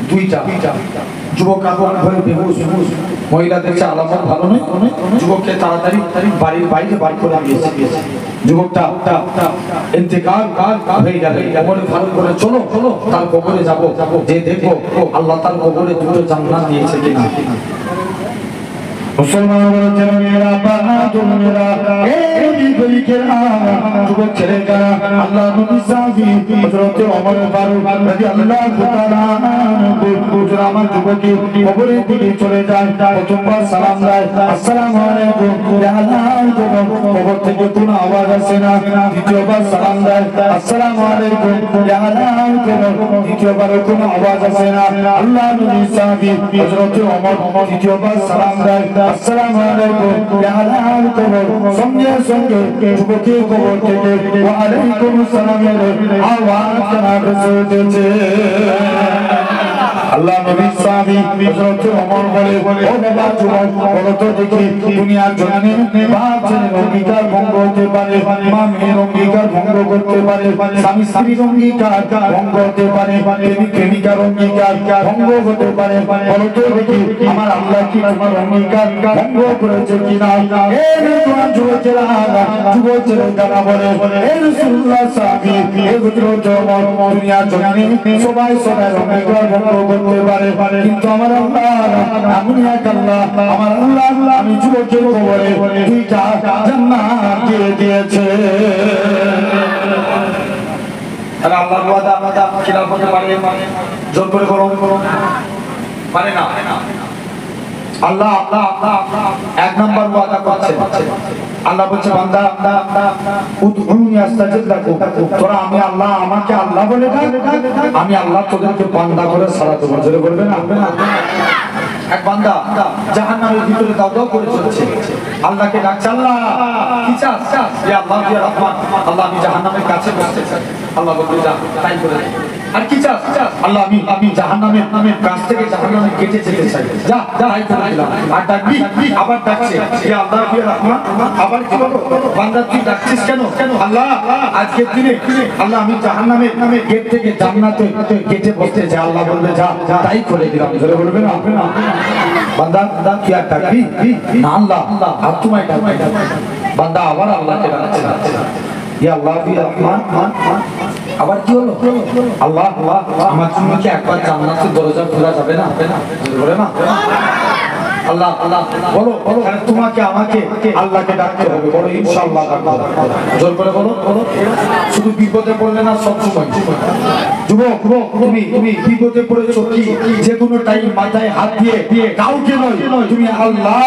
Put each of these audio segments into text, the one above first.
দুইটা যুবক ভয়ে বেহুশ, মহিলাদের চেয়ে আলামত ভালো নয়, যুবককে তাড়াতাড়ি বাড়ির বাইরে বার করে দিয়েছে। যুবকটা ইন্তেকাল হয়ে গেল। কবরে ভালো করে চলো তার কবরে যাব, যে দেখো আল্লাহ তার কবরে দুটো জান্নাত দিয়েছে কিনা। মুসলমান বলেছেন মেরা বাহাদুর মেরা এই বলিকেরা যুবক ছেলেরা আল্লাহ নবী সাহাবী হযরত ওমর ফারুক রাদিয়াল্লাহু তাআলা হুজুর আমার যুবককে কবরের দিকে চলে যায়, প্রথমবার সালাম দেয় আসসালামু আলাইকুম, ইয়া আল্লাহ কবর থেকে কোনো আওয়াজ আসে না। দ্বিতীয়বার সালাম দেয় আসসালামু আলাইকুম, ইয়া আল্লাহ দ্বিতীয়বার কোনো আওয়াজ আসে না। আল্লাহ নবী সাহাবী হযরত ওমর দ্বিতীয়বার সালাম দেয় আসসালামু আলাইকুম, ইয়া আল্লাহ সঙ্গে সঙ্গে যুবকের কবর থেকে ওয়া আলাইকুম আসসালামের আওয়াজ শোনা যাচ্ছে। আল্লাহ নবী সাহাবী হযরত ওমর বলে, ও বাবা যুবক বলো তো দেখি দুনিয়ার জমিনে বাপ ছেলের অঙ্গীকার ভঙ্গ হতে পারে, মা মেয়ের অঙ্গীকার ভঙ্গ করতে পারে, স্বামী স্ত্রীর অঙ্গীকার ভঙ্গ হতে পারে, প্রেমিকার অঙ্গীকার ভঙ্গ হতে পারে, বলো তো দেখি আমার আল্লাহ কি তোমার অঙ্গীকার ভঙ্গ করেছে কিনা। এই তোমার যুবকেরা যারা বলে হে রাসূলুল্লাহ সাহাবী হে হযরত ওমর দুনিয়ার জমিনে সবাই সবার অঙ্গীকার ভঙ্গ করতে পারে, কিন্তু আমার আল্লাহ এমন এক আল্লাহ, আমার আল্লাহ আমি যুবকের কবরে দুইটা জান্নাত দিয়ে দিয়েছে। তাহলে আল্লাহর ওয়াদা খিলাফ করতে পারে, জোর করে বলুন পারে না। আল্লাহ এক নাম্বার ওয়াদা করছে, আল্লাহ বলছে বান্দা উদউনি আস্তাজিব লাকুম, তোরা আমি আল্লাহ আমাকে আল্লাহ বলে ডাক, আমি আল্লাহ তোদেরকে বান্দা করে সারা দেব। জোরে বলবে না? এক বান্দা জাহান্নামের ভিতরে দাও করে চলছে, আল্লাহকে ডাকছে আল্লাহ কি চাস, ইয়া আল্লাহ ইয়া রহমান, আল্লাহ আমি জাহান্নামের কাছে বসতে চাই। আল্লাহ বলবে যা তাই করে দে। আর কি চাস? আল্লাহ আমি জাহান্নামের কাছ থেকে জাহান্নামে কেটে যেতে চাই, যা তাই করে দিলাম। আর ডাকবি আবার ডাকছে ইয়া আল্লাহ ইয়া রহমান, আবার কি বলো বান্দা তুই ডাকছিস কেন? আল্লাহ আজকের দিনে আল্লাহ আমি জাহান্নামের গেট থেকে জান্নাতে কেটে বসতে চাই। আল্লাহ বলবে যা তাই করে দিলাম। জোরে বলবে না? বান্দা কি আর ডাকবি না? আল্লাহ আর তোমায় ডাকবি। বান্দা আবার আল্লাহকে ডাকছে ইয়া আল্লাহ ইয়া রহমান, আবার কি হলো? আল্লাহ আমার জন্য কি একবার জান্নাতের দরজা খোলা যাবে না? বলে না আল্লাহ বলো তোমাকে আমাকে আল্লাহকে ডাকতে হবে। বলো ইনশাআল্লাহ ডাকবো। জোর করে বলো। শুধু বিপদে পড়লে না, সব সময় যুবক তুমি বিপদে পড়েছো কি যে কোনো টাইম মাথায় হাত দিয়ে কাউকে নয় তুমি আল্লাহ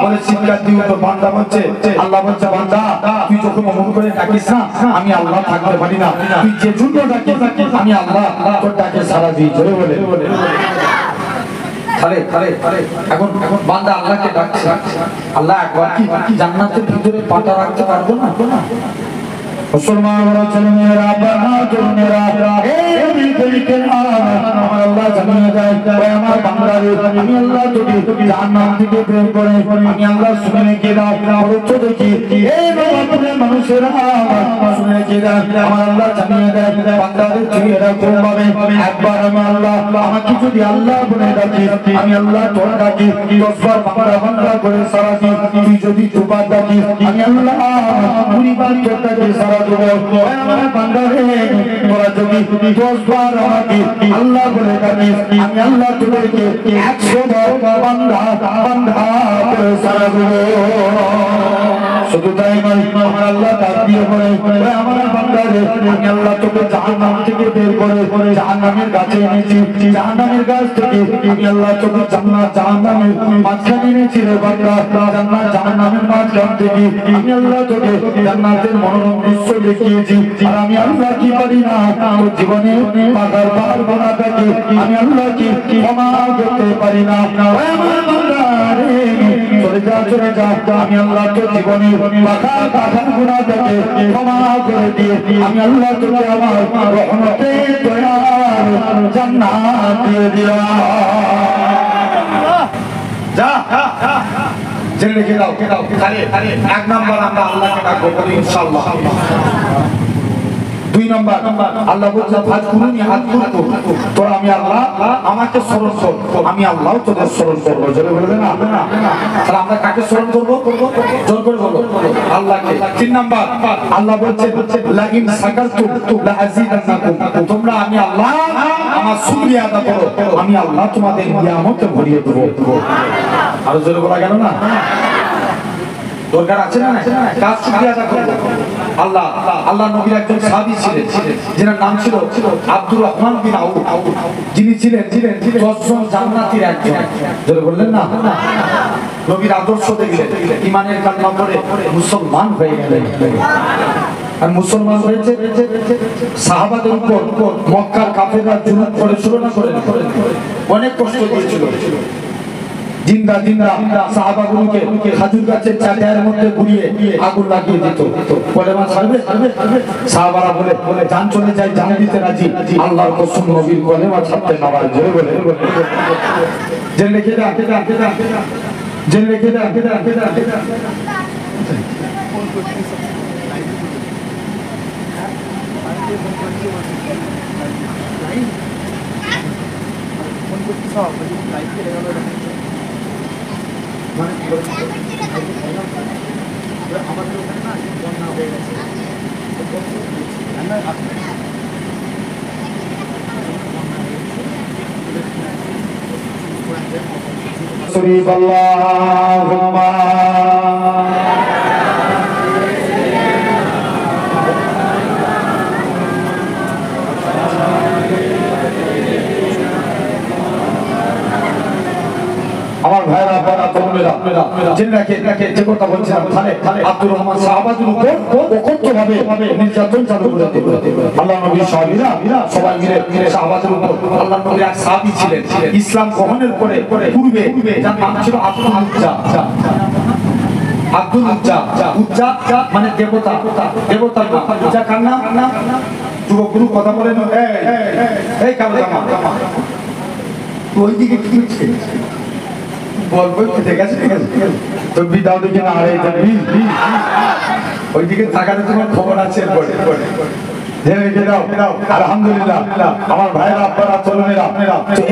বলে চিৎকার দিও তো। বান্দা বলছে আল্লাহ বলছে বান্দা তুই যখন মন করে ডাকিস না আমি আল্লাহ থাকতে পারি না, তুই যে জন্য ডাকিস আমি আল্লাহ তোর ডাকে সাড়া দিই। জোরে বলে এখন বান্দা আল্লাহকে ডাকছে, আল্লাহ একবার কি জান্নাতের ভিতরে পাটা রাখতে পারবো না? মুসলমান ছেলেমেয়েরা বাহাদুর মেরা এই দিকে আমার আল্লাহ জানিয়ে দেয় আমার বান্দারে আমি আল্লাহ তোকে জাহান্নাম থেকে বের করে আমি আল্লাহ শুনে কে দাও তো দেখি এই বাবাদের মানুষেরা শুনে কে দাও আমার আল্লাহ জানিয়ে দেয় বান্দাদের তুই এরকম ভাবে একবার আমি আল্লাহ আমাকে যদি আল্লাহ বলে ডাকি আমি আল্লাহ তোর ডাকি 10 বার বান্দা করে সারা দিই, তুই যদি দুবার ডাকি আমি আল্লাহ 20 বার তোর ডাকি সারা আমার বান্দারে তোরা যদি 10 বার আমাকে আল্লাহ বলে ডাকিস আমি আল্লাহ তোদেরকে 100 বার বান্দা করে সারা দেব। শুধু তাই নয় আমার আল্লাহ ডাক দিয়ে বলে আমার বান্দারে আমি আল্লাহ তোকে জাহান্নাম থেকে বের করে জাহান্নামের কাছে এনেছি, জাহান্নামের কাছ থেকে আমি আল্লাহ তোকে জান্নাত জাহান্নামের মাঝখানে এনেছি রে বান্দা। জান্নাত জাহান্নামের মাঝখান থেকে আমি আল্লাহ তোকে জান্নাতের মনোরম দৃশ্য দেখিয়েছি। আর আমি আল্লাহ কি পারি না তোর জীবনে পাগার পার গোনাটাকে আমি আল্লাহ কি ক্ষমা করতে পারি না। আমার বান্দারে চলে যা আমি আল্লাহ তোর জীবনে পাগার গোনাটাকে ক্ষমা করে দিয়ে আমি আল্লাহ তোকে আমার রহমতে দয়ার জান্নাত দিয়ে দিলাম। যা জেনে রেখে দাও এক নাম্বার আমরা আল্লাহকে ডাকবো বলি ইনশাআল্লাহ। 2 নাম্বার আল্লাহ বলছে ফাজকুরুনি আযকুরকুম, তোরা আমি আল্লাহ আমাকে স্মরণ কর, আমি আল্লাহ তোদের স্মরণ করব। জোরে বলবেন না? তাহলে আমরা কাকে স্মরণ করব? জোর করে বলো, আল্লাহকে। 3 নাম্বার আল্লাহ বলছে লা ইন শাকারতুম লা আযীদান্নাকুম, তোমরা আমি আল্লাহ আমার শুকরিয়া আদা করো, আমি আল্লাহ তোমাদের নিয়ামতে ভরিয়ে দেব। আর জোরে বলা গেল না? দরকার আছে না? কাজ শুকরিয়া আদা করব। আল্লাহ নবীর একজন সাহাবী ছিলেন, যার নাম ছিল আব্দুর রহমান বিন আউফ, যিনি ছিলেন 10 জন জান্নাতীর একজন। যারা বললেন না, নবীর আদর্শ দেখলেন, ঈমানের কালিমা পড়ে মুসলমান হয়ে গেলেন। আর মুসলমান হয়েছে সাহাবাদের উপর মক্কার কাফেররা জুলুম করেছিল না করে? অনেক কষ্ট দিয়েছিল। জিন্দা সাহাবাগুলোকে খাজুর গাছের চাটায়ের মধ্যে ঘুরিয়ে আগুন লাগিয়ে দিত। বলে মা ছাড়বে? সাহাবারা বলে জান চলে যায়, জান দিতে রাজি। আল্লাহর কসম নবীর বলে মা ছাড়তে না পারে। জোরে বলে জেনে রেখে দেন, জেনে রেখে দেন। আমার ভাইরা আপনারা তরুণেরা জেনে রাখেন, যে কথা বলছিলাম, তাহলে আব্দুর রহমান সাহাবাদের উপর অকথ্যভাবে নির্যাতন চালু করে দিল। আল্লাহ নবীর সাহাবীরা সবাই মিলে সাহাবাদের উপর, আল্লাহ নবীর এক সাহাবী ছিলেন ইসলাম গ্রহণের পূর্বে, যার নাম ছিল আব্দুল উজ্জা। আব্দুল উজ্জা, উজ্জা মানে দেবতা, দেবতার নাম। উজ্জা কার নাম? যুবকগুলো কথা বলেন, এই কামা ওই দিকে কি হচ্ছে? বলবো ঠিক আছে, ঠিক আছে, তো বিদাও দিকে না আরে ওইদিকে তাকাতে তোমার খবর আছে। আলহামদুলিল্লাহ আমার ভাইরা আপনারা তরুণেরা,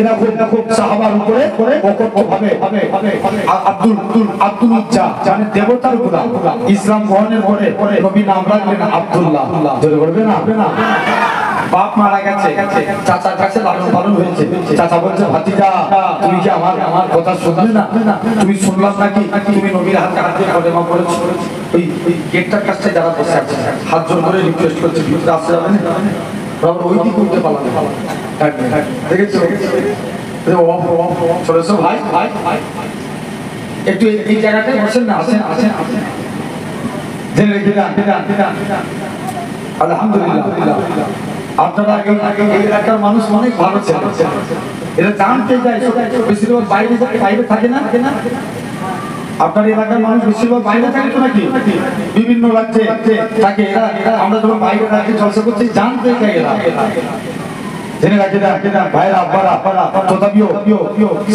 এরা খুব সাহাবার উপরে অকথ্যভাবে আব্দুল উজ্জা মানে দেবতার গোলাম, ইসলাম গ্রহণের পরে নবী নাম রাখলেন আব্দুল্লাহ। জোরে বলবে না? বাপ মারা গেছে, চাচার কাছে লালন পালন হয়েছে। চাচা বলছে ভাতিজা তুমি কি আমার কথা শুনবে না? তুমি শুনলাম নাকি তুমি নবীর হাতে হাত দিয়ে কলেমা পড়েছো। ওই গেটটার কাছে যারা বসে আছে হাত জোর করে রিকোয়েস্ট করছে ভিতরে আসতে যাবে না, ওই দিকে উঠতে পারলাম দেখেছো? চলেছো ভাই, একটু এই জায়গাটায় বসেন না, আসেন আসেন আসেন। জেনে রেখে দেন আলহামদুলিল্লাহ আপনারা এই এলাকার মানুষ অনেক ভালো ছিল। এরা জানতে যায় বেশিরভাগ বাইরে থাকে না। আপনার এলাকার মানুষ বেশিরভাগ বাইরে থাকে তো নাকি? বিভিন্ন রাজ্যে থাকে এরা। আমরা যখন বাইরে রাজ্যে চর্চা করছি জানতে চাই এরা। জেনে রাখে দেন ভাইরা আব্বারা, তথাপিও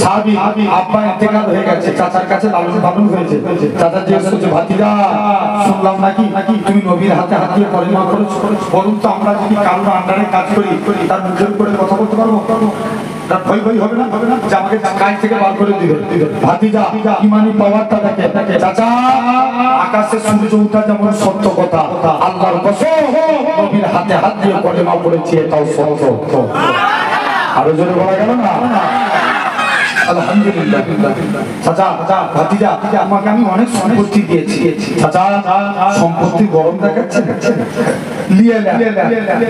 সাহাবী আব্বা ইন্তেকাল হয়ে গেছে, চাচার কাছে লালন পালন হয়েছে। চাচা জিজ্ঞেস করছে ভাতিজা শুনলাম নাকি তুমি নবীর হাতে হাত দিয়ে কলেমা পড়েছো, বলুন তো আমরা যদি কারোর আন্ডারে কাজ করি তার মুখের উপরে কথা বলতে পারবো? তার ভয় হবে না যে আমাকে কাজ থেকে বার করে দিবে? ভাতিজা ইমানি পাওয়ারটা দেখে। চাচা আকাশে সূর্য ওঠা যেমন সত্য কথা, আল্লাহর কসম নবীর হাতে হাত দিয়ে কলেমা পড়েছি এটাও সত্য। আরো জোরে বলা গেল না? আলহামদুলিল্লাহ। চাচা ভাতিজা আমাকে আমি অনেক সম্পত্তি দিয়েছি। চাচা সম্পত্তি গরম দেখাচ্ছে,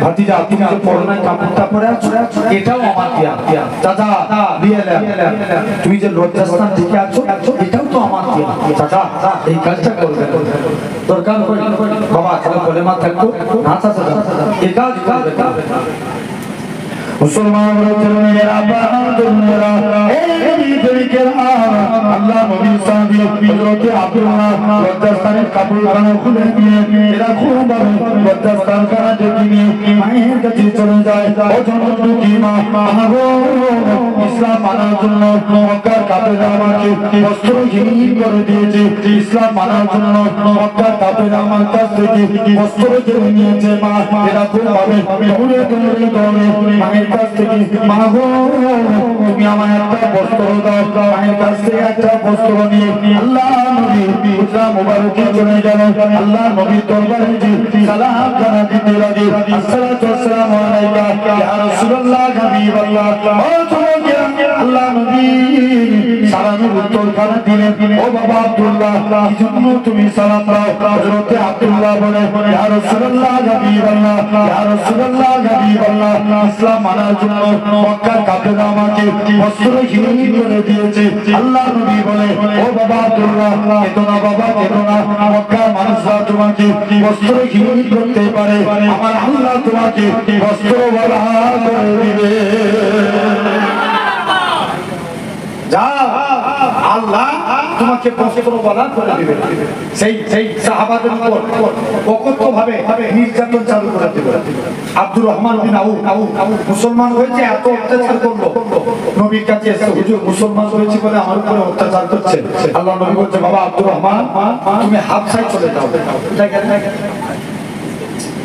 ভাতিজা তুমি যে পরনায় কাপড়টা পরে আছো এটাও আমার দেয়া। চাচা তুমি যে লজ্জাস্থান থেকে আছো এটাও তো আমার দেয়া। চাচা এই কাজটা করবে দরকার বাবা, তাহলে কলেমা থাকতো না। চাচা এই কাজ মুসলমান আল্লাহ নবী হযরত আব্দুল্লাহ লজ্জাস্থানের কাপড়খানা খুলে দিয়ে এরা খুব লজ্জাস্থানখানা দেখিয়ে মায়ের কাছে চলে যায়। ও জনদুঃখী মা, ইসলাম মানার জন্য মক্কার কাফেররা আমাকে বস্ত্রহীন করে দিয়েছে ইসলাম মানার জন্য মক্কার কাফেররা আমার কাছ থেকে বস্ত্র কেড়ে নিয়েছে মা এরকম ভাবে দৌড়ে দৌড়ে দৌড়ে মায়ের কাছ থেকে মা গো তুমি আমার একটা বস্ত্র দাও মায়ের কাছ থেকে একটা বস্ত্র নিয়ে আল্লাহ নবী উজরা মুবারকে চলে গেল আল্লাহ নবীর দরবারে যে সালাম জানা দিতে লাগে আসসালাতু ওয়াসসালামু আলাইকা ইয়া রাসূলুল্লাহ হাবিবাল্লাহ ও তোমাকে আল্লাহ নবী সালামের উত্তর কারা দিলেন ও বাবা আব্দুল্লাহ কি জন্য তুমি সালাম দাও হযরত আব্দুল্লাহ বলে ইয়া রাসূলুল্লাহ হাবিবাল্লাহ ইয়া রাসূলুল্লাহ হাবিবাল্লাহ ইসলাম মানার জন্য মক্কার কাফেররা আমাকে বস্ত্রহীন করে দিয়েছে আল্লাহ নবী বলে ও বাবা আব্দুল্লাহ কেতো না বাবা কেতো না মক্কার মানুষরা তোমাকে বস্ত্রহীন করতে পারে আমার আল্লাহ তোমাকে বস্ত্রওয়ালা করে দিবে যাও আল্লাহ তোমাকে বস্ত্রওয়ালা করে দিবে সেই সাহাবাদের উপর অকথ্যভাবে নির্যাতন চালু করে দিবে আব্দুর রহমান বিন আউফ মুসলমান হয়েছে এত অত্যাচার করলো নবীর কাছে এসে হুজুর মুসলমান হয়েছে বলে আমার উপরে অত্যাচার করছে আল্লাহ নবী বলছে বাবা আব্দুর রহমান তুমি হাবশায় চলে যাও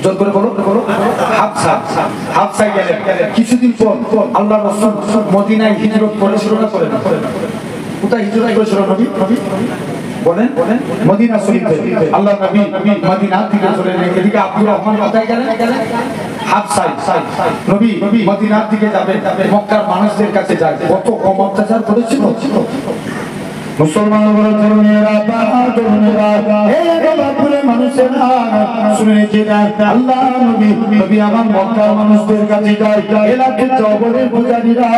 জোর করে বলো হাবশায় গেলে কিছুদিন পর আল্লাহ রাসূল মদিনায় হিজরত করেছিল না করে না কোথায় হিজরত করেছিল নবী বলেন মদিনা শরীফে আল্লাহ নবী মদিনা থেকে চলে গেলেন এদিকে আব্দুর রহমান কোথায় গেলেন হাবশায় নবী মদিনার দিকে যাবে মক্কার মানুষদের কাছে যায় কত কম অত্যাচার করেছিল মুসলমান বলে তরুণেরা তরুণেরা হে বাপুরে মানুষেরা শুনে রেখে যায় আল্লাহ নবী আমার মক্কার মানুষদের কাছে যায় এলাকার জবরের পূজারীরা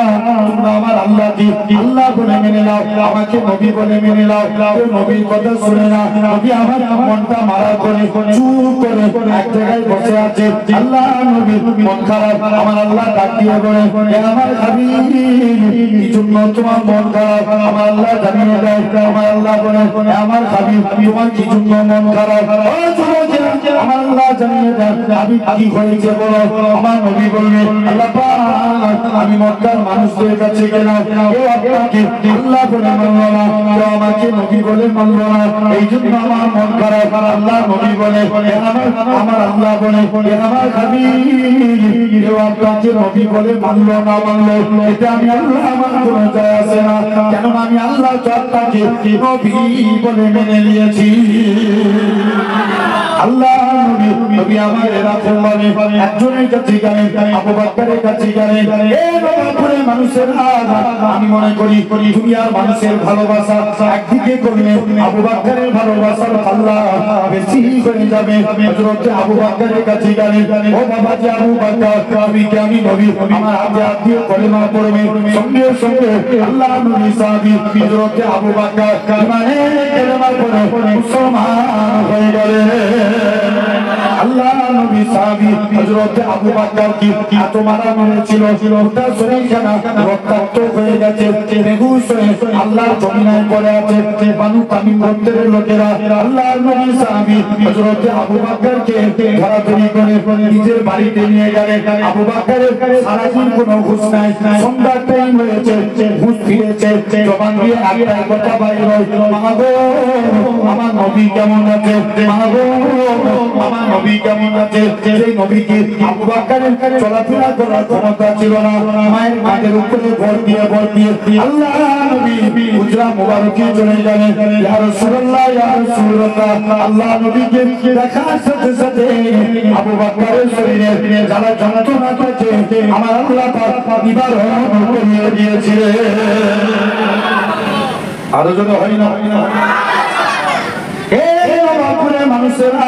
তোমরা আমার আল্লাহকে আল্লাহ বলে মেনে নাও আমাকে নবী বলে মেনে নাও নবীর কথা শুনে না নবী আমার মনটা মারা করে চুপ করে এক জায়গায় বসে আছে আল্লাহ নবী মন খারাপ আমার আল্লাহ ডাক দিয়ে বলে হে আমার হাবিব কি জন্য তোমার মন খারাপ আমার আল্লাহ জানিয়ে আমার আল্লাহ বলে আমার হাবিব তোমার কি জন্য মন খারাপ আমার আল্লাহ জানিয়ে দেন আমি কি হয়েছে বলো আমার নবী বলবে আল্লাহ পাক আমি মক্কার মানুষদের কাছে গেলাম কেউ আপনাকে আল্লাহ বলে মানল না কেউ আমাকে নবী বলে মানল না এই জন্য আমার মন খারাপ আল্লাহ নবী বলে আমার আল্লাহ বলে আমার হাবিব কেউ আপনাকে নবী বলে মানল না মানল এটা আমি আল্লাহ আমার কোনো যায় আসে না কেন আমি আল্লাহ আপনাকে নবী বলে মেনে নিয়েছি আল্লাহ নবী আমার এরকম ভাবে একজনের কাছে গেলেন আবু বকরের কাছে গেলেন এই বাপুরে মানুষের আমি মনে করি দুনিয়ার মানুষের ভালোবাসা একদিকে করলে আবু বকরের ভালোবাসার পাল্লা বেশি হয়ে যাবে হযরত আবু বকরের কাছে গেলেন ও বাবা যে আবু বকর আমি নবী আমার হাতে হাত দিয়ে কলেমা পড়বে সঙ্গে সঙ্গে আল্লাহ নবী সাহাবী হযরত আবু বকর ইমানে কলেমা পড়ে মুসলমান হয়ে গেলেন আল্লাহ নবী সাহাবী হযরত আবু বকর কি এত মারা মেরেছিল ওটা শরীরখানা রক্তাক্ত হয়ে গেছে বেহুশ হয়ে আল্লাহর জমিনে পড়ে আছে বানু তামিম গোত্রের লোকেরা আল্লাহ নবী সাহাবী হযরত আবু বকরকে ধরাধরি করে নিজের বাড়িতে নিয়ে গেলেন আবু বকরের সারাদিন কোনো হুঁশ নাই সন্ধ্যার টাইম হয়েছে হুঁশ ফিরেছে জবান দিয়ে একটাই কথা বাইর হয় মা গো আমার নবী কেমন আছে মা গো আমার নবী কেমন আছে সেই নবীকে আবু বকরের চলাফেরা করার ক্ষমতা ছিল না মায়ের কাঁধের উপরে ভর দিয়ে আল্লাহ নবী উজরা মুবারকে চলে গেলেন ইয়া রাসূলুল্লাহ ইয়া রাসূলুল্লাহ আল্লাহ নবীকে দেখার সাথে সাথে আবু বকরের শরীরে জ্বালা যন্ত্রণা করছে আমার আল্লাহ পাক নিবারণ করে দিয়েছিলেন আরো যদি হয় না মানুষেরা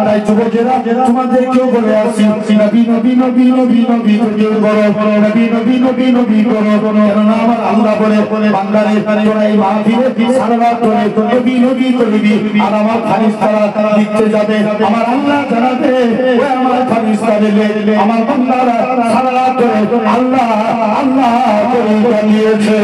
তাই যুবকেরা তোমাদেরকেও বলে আসি নবী নবী নবী নবী নবী কেউ বলো নবী নবী নবী নবী বলো কেননা আমার আল্লাহ বলে বান্দারে তোরা এই মাহফিলে সারা রাত ধরে নবী নবী করবি আর আমার ফারিস্তারা লিখতে যাবে আমার আল্লাহ জানাবে ওই আমার ফারিস্তা দিলে আমার বান্দারা সারা রাত ধরে আল্লাহ আল্লাহ করে জানিয়েছে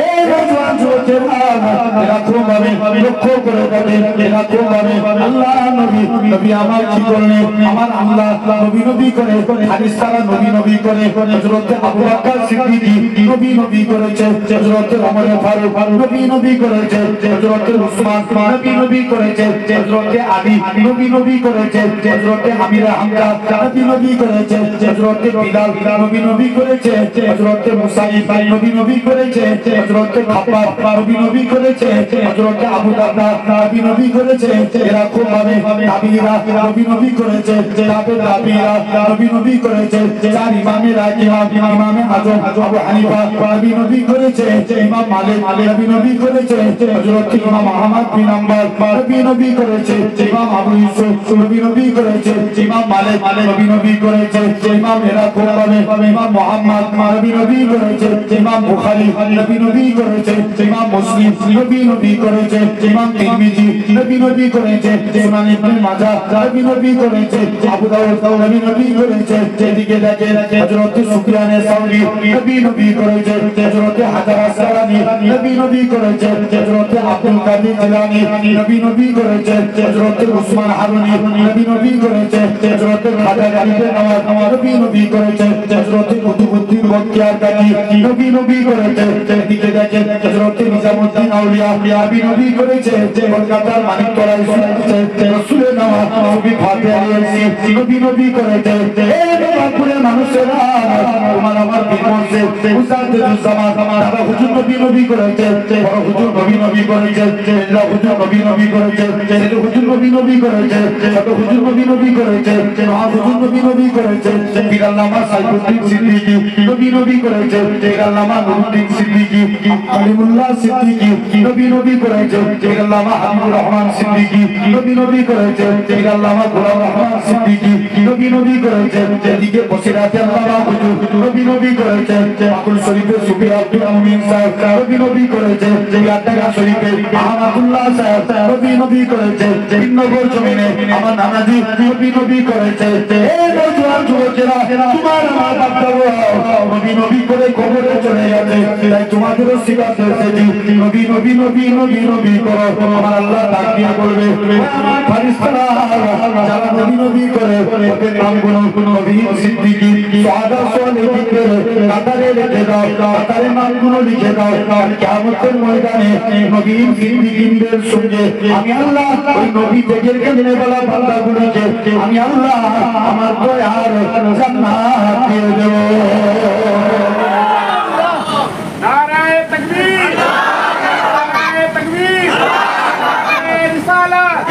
এই রোজা যুবকেরা এরকম ভাবে লক্ষ্য করে দেখেন, এরকম ভাবে আল্লাহ নবী নবী আমার কি করলেন, আমার আল্লাহ নবী নবী করে হাদিস তারা নবী নবী করে হযরত আবু বকর সিদ্দিকী নবী নবী করেছে, হযরত ওমর ফারুক নবী নবী করেছে, হযরত উসমান নবী নবী করেছে, হযরত আলী নবী নবী করেছে, হযরত আমির হামজা নবী নবী করেছে, হযরত বিলাল নবী নবী করেছে, হযরত মুসাইব নবী নবী করেছে, হযরত খাব্বাব নবী নবী করেছে, হযরত আবু দারদা নবী নবী করেছে। এরকম ভাবে তাবিঈরা নবী নবী করেছে, তাবিঈরা নবী নবী করেছে। চার ইমামেরা ইমামে আযম আবু হানিফা নবী নবী করেছে, ইমাম মালিক নবী নবী করেছে, হযরত ইমাম আহমদ বিন হাম্বল নবী নবী করেছে, ইমাম আবু ইউসুফ নবী নবী করেছে, ইমাম মালিক নবী নবী করেছে, ইমাম এরকম ভাবে ইমাম মুহাম্মদ নবী নবী করেছে, ইমাম বুখারী নবী নবী করেছে, ইমাম মুসলিম নবী নবী করেছে, ইমাম তিরমিজি নবী নবী করেছে, সুনান ইবনে মাজাহ নবী নবী করেছে, আবু দাউদ নবী নবী করেছে। এদিকে দেখেন হযরত সুফিয়ান সাউরি নবী নবী করেছে, হযরত হাজার আসকালানি নবী নবী করেছে, হযরত আব্দুল কাদের জিলানী নবী নবী করেছে, হযরত উসমান হারুনি নবী নবী করেছে, হযরত খাজা গালিব নওয়াজ নবী নবী করেছে, হযরত কুতুবউদ্দিন বখতিয়ার কাকি নবী নবী করেছে। এদিকে দেখেন হযরত নিজামউদ্দিন আউলিয়া নবী নবী করেছে, কলকাতার মানিকতলা রাসূলের নামা নবী ফাতে আলী নবী নবী করেছে। এই বাপুরের মানুষেরা তোমার আমার বিপদে উস্তাদুজ্জামান দাদা হুজুর নবী নবী করেছে, বড় হুজুর নবী নবী করেছে, আল্লাহ হুজুর নবী নবী করেছে, ছেলে হুজুর নবী নবী করেছে, ছোট হুজুর নবী নবী করেছে, মা হুজুর নবী নবী করেছে, পীর আল্লামা সাইফুদ্দিন সিদ্দিকী নবী নবী করেছে, পীর আল্লামা নুরুদ্দিন সিদ্দিকী, আলিমুল্লাহ সিদ্দিকী নবী নবী করেছে, পীর আল্লামা হাবিবুর রহমান সিদ্দিকী নবী নবী করেছে, পীর আল্লামা গোলাম রহমান সিদ্দিকী নবী নবী করেছে। এদিকে বসিরাতে আল্লামা হুজুর নবী নবী করেছে, আকুল শরীফে সুফি আব্দুল মুমিন সাহেব নবী নবী করেছে, ইয়াদগাহ শরীফে আহমদুল্লাহ সাহেব নবী নবী করেছে, নগর জমিনে আমার নানাজি নবী নবী করেছে। এই নওজোয়ান যুবকেরা তোমার আমার বাপদাদা নবী নবী করে কবরে চলে গেছে, তাই তোমাদেরও সিফাত হয়েছে নবী নবী নবী নবী নবী করো। আমার আল্লাহ ডাক দিয়ে বলবে ফেরেশতারা যারা নবী নবী করে ওদের নামগুলো নবী সিদ্দিকী সুহাদা সালেহীনদের কাতারে লিখে দাও, কাতারে নামগুলো লিখে দাও। কিয়ামতের ময়দানে নবী সিদ্দিকীদের সঙ্গে আমি আল্লাহ ওই নবী দেখে দিনে বলা বান্দাগুলোকে আমি আল্লাহ আমার দয়ার জান্নাত দিয়ে দেব। নারায়ে তাকবীর, নারায়ে তাকবীর, নারায়ে রিসালাত,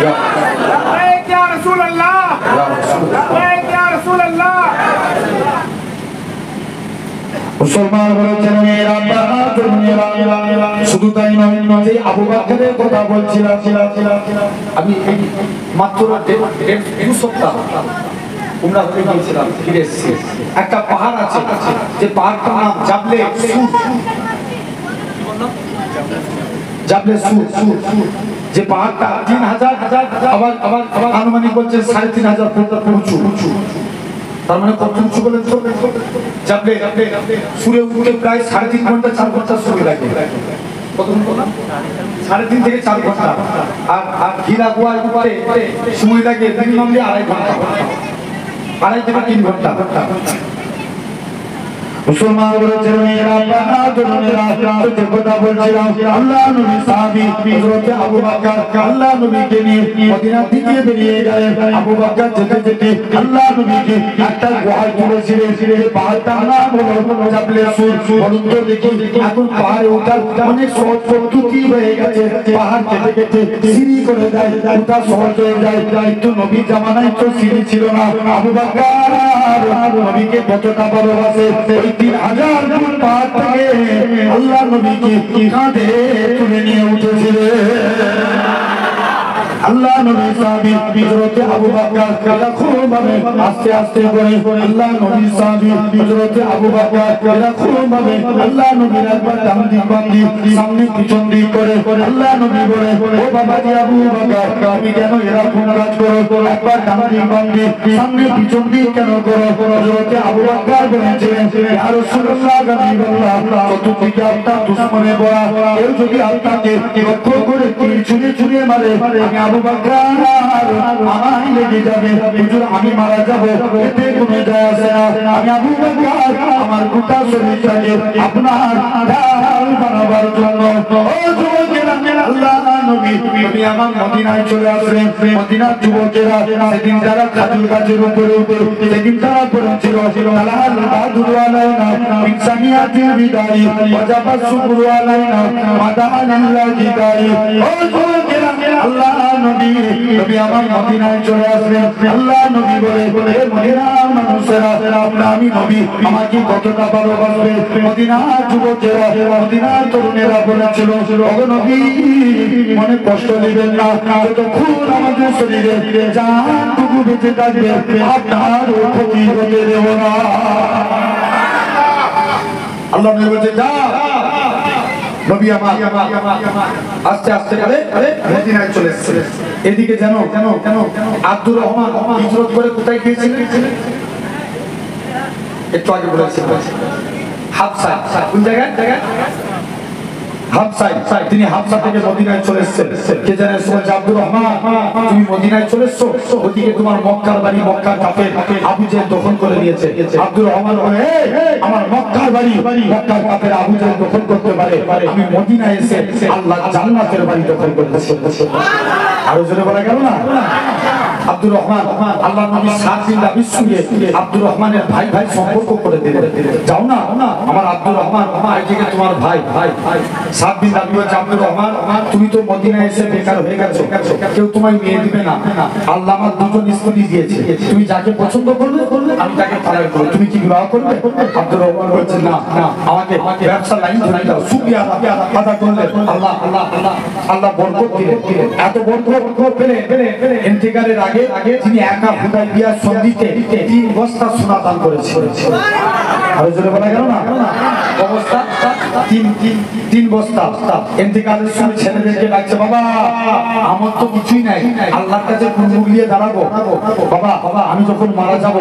লব্বাইক ইয়া রাসূলুল্লাহ, লব্বাইক ইয়া রাসূলুল্লাহ। মুসলমান বলেছেন মেরা বাবা শুধু তাই নয়, যে আবু বকরের কথা বলছিলাম আমি মাত্র দু সপ্তাহ উমরা করে গিয়েছিলাম, ফিরে এসেছি। একটা পাহাড় আছে যে পাহাড়টার নাম জাবলে সুর, জাবলে সুর, যে পাহাড়টা 3000 আবার আনুমানিক বলছে 3500 ফুট উঁচু। তার মানে কত উঁচু বলেন তো? জাবলে সুরে উঠে প্রায় 3.5 ঘন্টা 4 ঘন্টা সময় লাগে। কত ঘন্টা? 3.5 থেকে 4 ঘন্টা। আর ঘিরা গোয়ায় উপরে সময় লাগে মিনিমাম 2.5 ঘন্টা, 2.5 থেকে 3 ঘন্টা। মুসলমান বলেছেন মেরা বাহাদুরেরা যে কথা বলছিলাম, আল্লাহ নবী সাহাবী হযরত আবু বকর আল্লাহ নবীকে নিয়ে মদিনা থেকে বেরিয়ে গেলেন। আবু বকর যেতে যেতে আল্লাহ নবীকে একটা গুহায় তুলেছিলেন, যে পাহাড়টার নাম হলো জাবলে সুর। বলুন তো দেখি এখন পাহাড়ে ওঠার অনেক সহজ পদ্ধতি হয়ে গেছে, পাহাড় কেটে কেটে সিঁড়ি করে দেয়, ওটা সহজ হয়ে যায়। কিন্তু নবী জামানায় তো সিঁড়ি ছিল না। আবু বকর নবীকে কতটা ভালোবাসে, 3000 ফুট পাহাড় থেকে আল্লাহ নবীকে কাঁধে তুলে নিয়ে উঠেছিলেন। আল্লাহ নবী সাহাবী হযরতে আবু বকর এরকম ভাবে আস্তে আস্তে করে আল্লাহ নবী সাহাবী হযরতে আবু বকর এরকম ভাবে আল্লাহ নবীর একবার ডান দিক বাম দিক সামনে পিছন দিক করে আল্লাহ নবী বলে ও বাবাজি আবু বকর তুমি কেন এরকম কাজ করো একবার ডান দিক বাম দিক সামনে পিছন দিক কেন করো হযরতে আবু বকর বলেছিলেন ইয়া রাসূলুল্লাহ গানিবাল্লাহ চতুর্দিকে আপনার দুশমনে বড়া কেউ যদি আপনাকে লক্ষ্য করে তীর ছুঁড়ে ছুঁড়ে মারে আমি আবু বকর আমায় লেগে যাবে হুজুর আমি মারা যাব এতে কোনো যায় আসে না আমি আবু বকর আমার গোটা শরীরটাকে আপনার ঢাল বানাবার জন্য ও যুবকেরা আল্লাহ নবী তুমি আমার মদিনায় চলে আসলেন মদিনার যুবকেরা সেদিন যারা খাজুর গাছের উপরে সেদিন তারা পড়েছিল আল্লাহ বাদুর আলাইনা ইনসানিয়াতিল বিদারি ওয়াজাবাত শুকরু আলাইনা মাদানিল্লাহ জিদারি ও যুবকেরা আল্লাহ নবী তুমি আমার মদিনায় চলে আসলেন আল্লাহ নবী বলে হে মদিনার মানুষেরা আমি নবী আমাকে কতটা ভালোবাসবে মদিনার যুবকেরা মদিনার তরুণেরা বলেছিল ও নবী মনে কষ্ট দিবেন না যতক্ষণ আমাদের শরীরে জানটুকু বেঁচে থাকবে আপনার ক্ষতি হতে দেব না আল্লাহ নবী বলছে যা নবী আমার আস্তে আস্তে করে মদিনায় চলে এসেছে এদিকে যেন আব্দুর রহমান হিজরত করে কোথায় গিয়েছিলেন একটু আগে বলেছি হাবশা কোন জায়গায় হাবশায় তিনি হাবশা থেকে মদিনায় চলে এসেছেন কে জানে বলছে আব্দুর রহমান তুমি মদিনায় চলে এসছো ওদিকে তোমার মক্কার বাড়ি মক্কার কাফের আবু জেহেল দখল করে নিয়েছে আব্দুর রহমান বলে আমার মক্কার বাড়ি মক্কার কাফের আবু জেহেল দখল করতে পারে আমি মদিনায় এসে আল্লাহ জান্নাতের বাড়ি দখল করেছি আরো জোরে বলা গেল না আব্দুর রহমান আল্লাহ নবী 7 দিন রাবির সঙ্গে আব্দুর রহমানের ভাই ভাই সম্পর্ক করে দিলেন যাও না আমার আব্দুর রহমান এদিকে তোমার ভাই 7 দিন রাবি হচ্ছে আব্দুর রহমান তুমি তো মদিনায় এসে বেকার হয়ে গেছো কেউ তোমায় মেয়ে দিবে না আল্লাহ আমার দুটো নিষ্পত্তি দিয়েছে তুমি যাকে পছন্দ করবে আমি তাকে তালাক করব তুমি কি বিবাহ করবে আব্দুর রহমান বলছে না আমাকে ব্যবসা লাইন ধরে দাও শুকরিয়া আদা করলে আল্লাহ বরকত দিলেন এত বরকত পেলেন ইন্তেকালের আগে তিনি একা হুদাইবিয়া সন্ধিতে 3 বস্তা সোনা দান করেছিলেন আরো জোরে বলা গেল না অবস্থা 3 বস্তা ইন্তেকালের সময় ছেলেদেরকে ডাকছে বাবা আমার তো কিছুই নাই আল্লাহর কাছে কোন মুখ নিয়ে দাঁড়াবো বাবা আমি যখন মারা যাব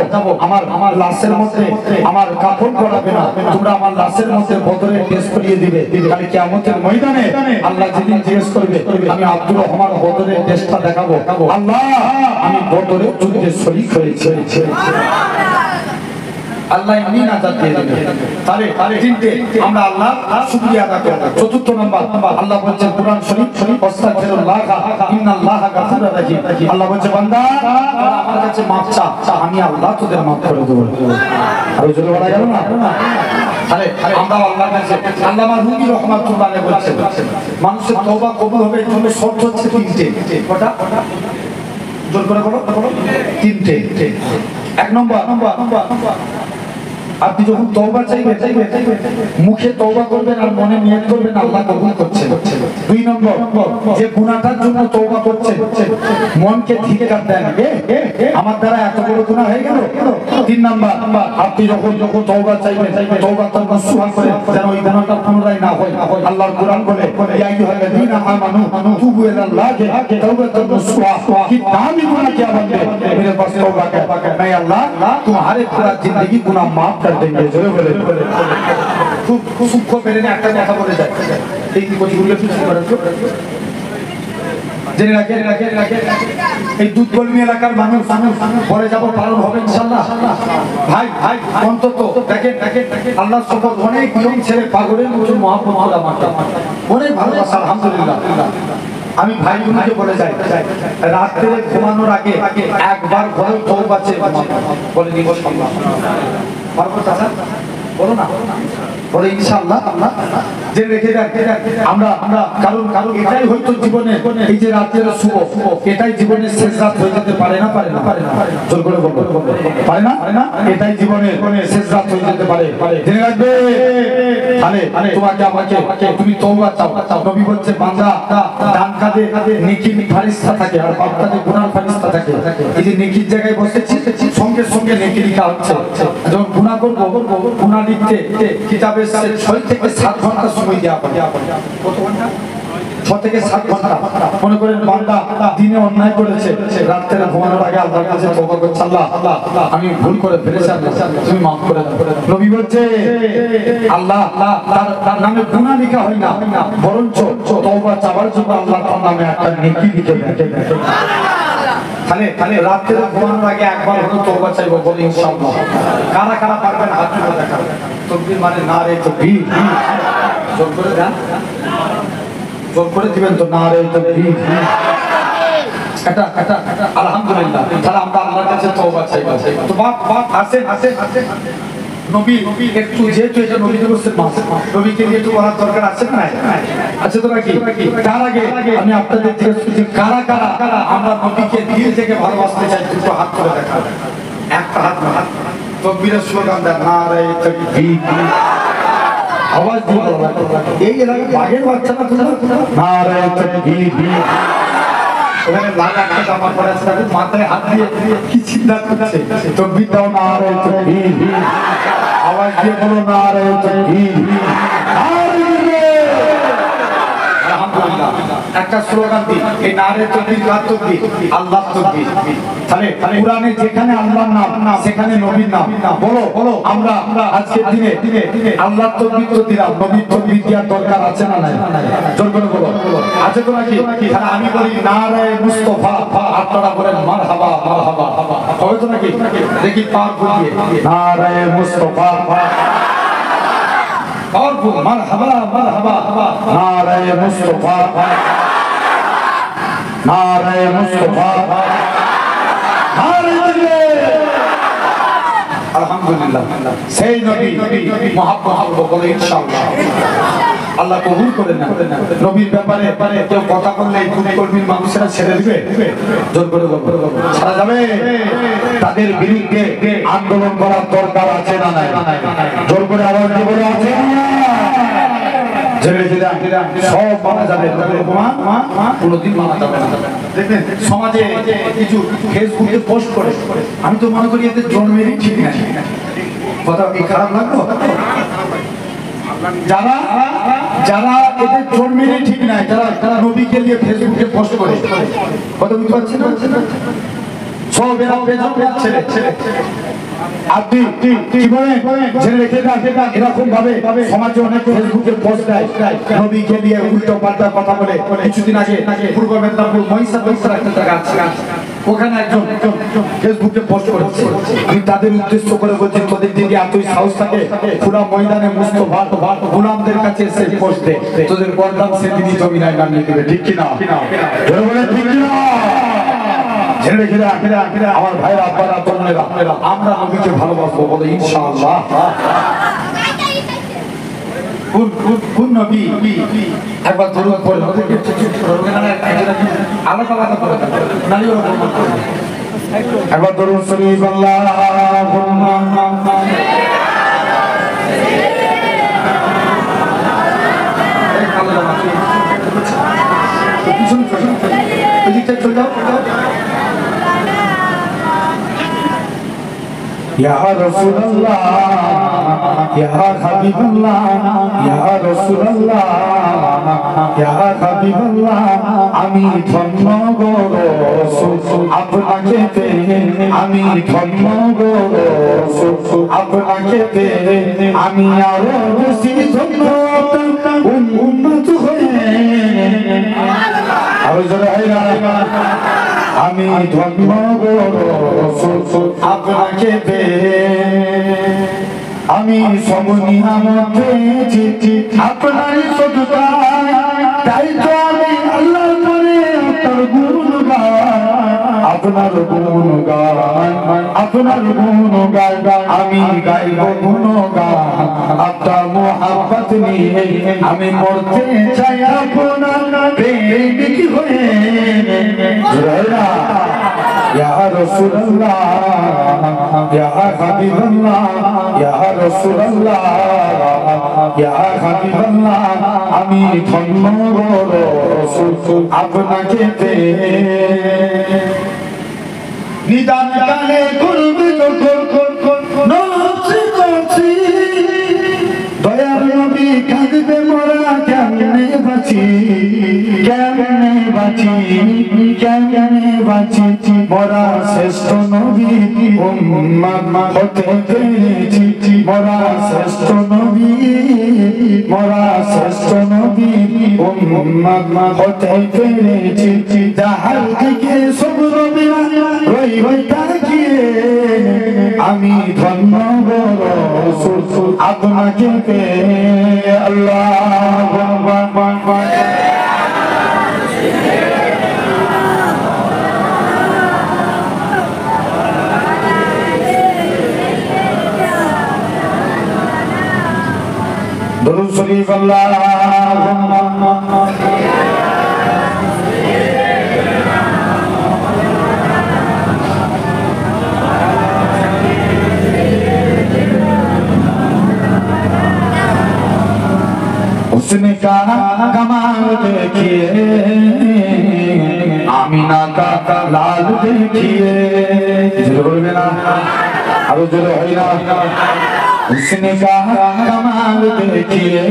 আমার লাশের মধ্যে আমার কাফন পরাবে না তোমরা আমার লাশের মধ্যে বদরের টেস করিয়ে দিবে কাল কিয়ামতের ময়দানে আল্লাহ যেদিন জিজ্ঞেস করবে আমি আব্দুর রহমান বদরের টেসটা দেখাবো আল্লাহ আমি বদরের যুদ্ধে শরীক হয়েছি আল্লাহ আমি নাজাত দিয়ে দেবে তাহলে তিনটে আমরা আল্লাহ শুকরিয়া আদা করব চতুর্থ নাম্বার আল্লাহ বলেন কুরআন শরীফ আস্তাগফিরুল্লাহ ইন্নাল্লাহা গাফুরুর রাহিম আল্লাহ বলেন বান্দা আমার কাছে মাফ চা আমি আল্লাহ তোদের মাফ করে দেব আর জোরে বলা গেল না তাহলে আমরা আল্লাহর কাছে আল্লামা রুমি রাহমাতুল্লাহ আলাইহি বলেন মানুষের তওবা কবুল হবে এর জন্য শর্ত হচ্ছে তিনটে কটা জোর করে বলো তিনটে এক নম্বর আপনি যখন তওবা চাইবেন মুখে তওবা করবেন আর মনে নিয়ত করবেন আল্লাহ কবুল করছেন 2 নম্বর যে গুনাহটার জন্য তওবা করছেন মনকে ধিক্কার দেন আমার দ্বারা এত বড় গুনাহ হয়ে গেল 3 নম্বর আপনি যখন তওবা চাইবেন তওবা তো নসুহা করে যেন ওই গুনাহটা পুনরায় না হয় আল্লাহর কোরআন বলে ইয়া আইয়ুহাল্লাযীনা আমানু তুবু ইলাল্লাহি তাওবাতান নসুহা কি দামি গুনাহ কিয়া বলবে मेरे पास तौबा है मैं अल्लाह तुम्हारे पूरा जिंदगी गुनाह माफ कर देंगे জোরে বলে খুব সূক্ষ্ম মেরে না একটা কথা বলে যায় এই কি কথাগুলো কিছু করেন তো জেনে রাখেন এই দুধকর্মী এলাকার মানুষ পরে যাব পালন হবে ইনশাআল্লাহ ভাই অন্তত দেখেন আল্লাহর শপথ অনেক নিয়ম ছেড়ে পাগলের মতো মহাপবিত্র আমাকে অনেক ভালোবাসা আলহামদুলিল্লাহ আমি ভাইগুলোকে বলে যাই রাতে ঘুমানোর আগে একবার ঘরে তওবা চেয়ে বলে নিব সাল্লাহ পারবো চাচা বলো না বলে ইনশাআল্লাহ যে রেখে দেন আমরা কারণ এটাই হয়তো জীবনে এই যে রাতের শুভ এটাই জীবনের শেষ রাত হয়ে যেতে পারে না জোর করে বলবো পারে না এটাই জীবনের শেষ রাত হয়ে যেতে পারে জেনে রাখবে তাহলে তোমাকে আমাকে তুমি তওবা চাও নবী বলছে বান্দা ডান কাঁধে নেকির ফেরেশতা থাকে আর বাম কাঁধে গুনার ফেরেশতা থাকে এই যে নেকির জায়গায় বসেছি সঙ্গে সঙ্গে নেকি লেখা হচ্ছে যখন গুনাহ করব গুনাহ লিখতে কিতাবে 6 থেকে 7 ঘন্টা সময় দেওয়া হয় কত ঘন্টা 6 থেকে 7 ঘন্টা মনে করেন বান্দা দিনে অন্যায় করেছে রাতে ঘুমানোর আগে আল্লাহর কাছে তওবা করছে আল্লাহ আমি ভুল করে ফেলেছি তুমি maaf করে দাও নবী বলছে আল্লাহ তার নামে গুনাহ লেখা হয় না বরঞ্চ তওবা চাওয়ার জন্য আল্লাহ তার নামে একটা নেকি লিখে দেন তাহলে রাতে ঘুমানোর আগে একবার হলো তওবা চাইবো বলি ইনশাআল্লাহ কারা পারবেন হাত তুলে দেখাবেন তাকবীর মানে নারে তাকবীর জোর করে দেন জোর করে দিবেন তো নারে তাকবীর এটা আলহামদুলিল্লাহ তাহলে আমরা আল্লাহর কাছে তওবা চাইবো তো বাপ আসেন নবী একটু যেহেতু এটা নবী দিবসের মাস নবীকে নিয়ে একটু বলার দরকার আছে না আছে তো নাকি তার আগে আমি আপনাদের জিজ্ঞেস করছি কারা আমরা নবীকে দিল থেকে ভালোবাসতে চাই দুটো হাত করে দেখান একটা হাত তাকবীরের স্লোগান দেন নারে তাকবীর আওয়াজ দিয়ে বলা এই এলাকায় বাঘের বাচ্চা না তোমরা নারে তাকবীর ওখানে লাগা একটা জামা পরে আছে তাকে মাথায় হাত দিয়ে কি চিন্তা করছে তাকবীর দাও নারে তাকবীর আওয়াজ দিয়ে বলো নারে তাকবীর আলহামদুলিল্লাহ একটা স্লোগান দিই এই নারে তাকবীর কার তাকবীর আল্লাহ তাকবীর তাহলে কুরআনে যেখানে আল্লাহর নাম সেখানে নবীর নাম বলো আমরা আজকের দিনে আল্লাহর তাকবীর তো দিলাম নবীর তাকবীর দেওয়ার দরকার আছে না নাই জোর করে বলো আছে তো নাকি তাহলে আমি বলি নারে মুস্তাফা আপনারা বলেন মারহাবা হবে তো নাকি দেখি পার বুঝিয়ে নারে মুস্তাফা পাওয়ারফুল মারহাবা নারে মুস্তাফা নারে মুস্তাফা আলহামদুলিল্লাহ সেই নবী মুহাম্মদ বলে ইনশাআল্লাহ আল্লাহ কবুল করে না নবীর ব্যাপারে কেউ কথা বললে এই কর্মীর মানুষেরা ছেড়ে দিবে জোর করে ছাড়া যাবে তাদের বিরুদ্ধে আন্দোলন করার দরকার আছে না নাই জোর করে আওয়াজ দিয়ে বলে আছে সব মানা যাবে কোনদিন মানা যাবে না দেখবেন সমাজে কিছু ফেসবুকে পোস্ট করে আমি তো মনে করি এদের জন্মেরই ঠিক না কথা কি খারাপ লাগলো যারা এদের জন্মেরই ঠিক নাই যারা নবীকে নিয়ে ফেসবুকে পোস্ট করে কথা বুঝতে পারছেন সব এরা বেজন্মের ছেলে আপনি কি বলেন জেনে রেখে দেন এরকম ভাবে সমাজে অনেক ফেসবুকে পোস্ট দেয় নবীকে নিয়ে উল্টো পাল্টা কথা বলে কিছুদিন আগে পূর্ব মেদিনীপুর মহিষাদল একটা জায়গা আছে ওখানে একজন ফেসবুকে পোস্ট করেছে আমি তাদের উদ্দেশ্য করে বলছি তোদের দিদি এতই সাহস থাকে পুরা ময়দানে মুস্তফা গোলামদের কাছে এসে পোস্ট দে তোদের গর্দান সে দিদি জমিনায় নামিয়ে দেবে ঠিক কিনা বলে ঠিক কিনা জেনে রেখে দেন আমার ভাইরা আব্বারা বোনেরা আমরা নবীকে ভালোবাসবো বলে ইনশাআল্লাহ কোন নবী একবার দরুদ পড়ে আলাদা করে নারী একবার দরুদ শরীফ আল্লাহুম্মা या रसूल अल्लाह या हबीब अल्लाह या रसूल अल्लाह या हबीब अल्लाह আমি ধন্য গো রাসূল আপনাকে পেয়ে আমি ধন্য গো রাসূল আপনাকে পেয়ে আমি আরো বেশি ধন্য উম্মত হয়ে আর যারা আমি ধন্য গো রাসূল আপনাকে পেয়ে আমি সমনিয়ামত পেয়েছি আপনারই সদকায় তাই তো আমি আল্লাহর করে আপনার গুণ গাই আপনার গুণগান আপনার গুণগান আমি গাইব গুণগান আপনার মোহাব্বত নিয়ে আমি মরতে চাই আপনার প্রেমিক হয়ে ইয়া রাসূলুল্লাহ ইয়া হাবিবাল্লাহ ইয়া রাসূলুল্লাহ ইয়া হাবিবাল্লাহ আমি ধন্য গো রাসূল আপনাকে পেয়ে নিদান গানে করবে নবী নবী দয়ার নবী কাঁদবে মোরা কেমনে বাঁচি কেমনে বাঁচি কেমনে বাঁচি মোরা শ্রেষ্ঠ নবী উম্মত হতে পেরেছি মোরা শ্রেষ্ঠ নবী মোরা শ্রেষ্ঠ নবী উম্মত হতে পেরেছি যাহার দিকে সব নবীরা রই রই তাকিয়ে আমি ধন্য গো রাসূল আপনাকে পেয়ে আল্লাহু আকবার দরুদ শরীফ আল্লাহুম্মা उसने कहा कमाल देखिए आमीना का लाल देखिए जरूर मेरा अब जरूर है ना उसने कहा कमाल देखिए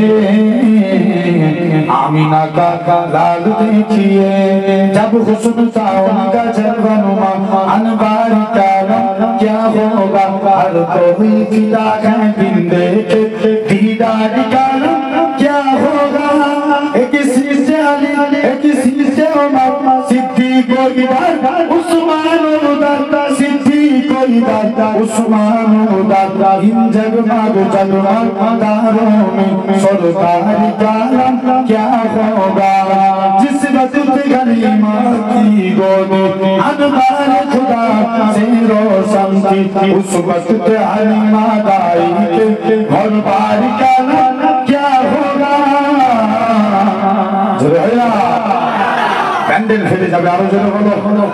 आमीना का लाल देखिए जब हुस्न था उनका जलवानुमा अनवार का क्या होगा हर कोई फिदा है बिन देखे दीदार का क्या होगा एक शीशे अली एक शीशे उमर सिद्दीक को इधर उस्मान उधर सिद्दीक को इधर उस्मान उधर इन जगमग जगमग तारों में सरकार का क्या होगा जिस वक्त गनीमा की गोद अनवार खुदा से रोशन थी उस वक्त हलीमा दाई के घर बार का क्या होगा कैंडल फेले जाबे आरो जने बोलो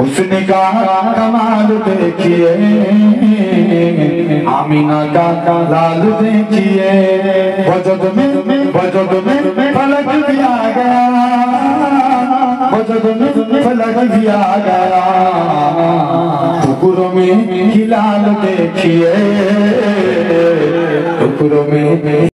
उसने कहा कमाल देखिए आमीना का लाल देखिए वजद में फलक भी आ गया वजद में फलक भी आ गया टुकड़ों में हिलाल देखिए टुकड़ों में